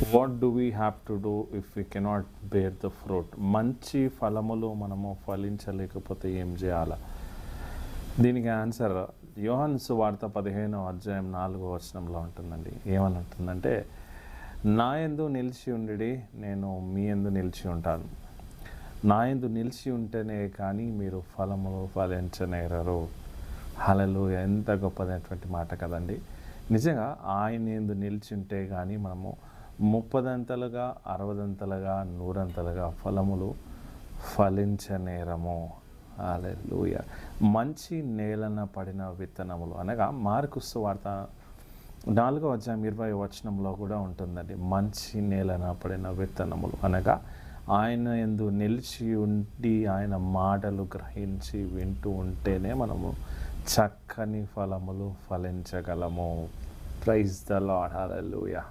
What do we have to do if we cannot bear the fruit? మంచి ఫలములు మనము ఫలించలేకపోతే ఏం చేయాలా? దీనికి ఆన్సర్ యోహాను సువార్త 15వ అధ్యాయం 4వ వచనంలో ఉంటుందండి. ఏమని ఉంటుందంటే, నా యందు నిలిచి ఉండి నేను మీ యందు నిలిచి ఉంటాను. నా యందు నిలిచి ఉంటేనే కానీ మీరు ఫలములు ఫలించనేరరు. హల్లెలూయా! ఎంత గొప్పదైనటువంటి మాట కదండి. నిజంగా ఆయన యందు నిలిచి ఉంటే కానీ మనము 30దంతలుగా 60దంతలుగా 100ంతలుగా ఫలములు ఫలించనేరము. హల్లెలూయా! మంచి నేలన పడిన విత్తనములు అనగా మార్కు సువార్త 4వ అధ్యాయం 20వ వచనంలో కూడా ఉంటుందండి. మంచి నేలన పడిన విత్తనములు అనగా ఆయన యందు నిలిచి ఉండి ఆయన మాటలు గ్రహించి వింటూ ఉంటేనే మనము చక్కని ఫలములు ఫలించగలము. Praise the Lord. హల్లెలూయా!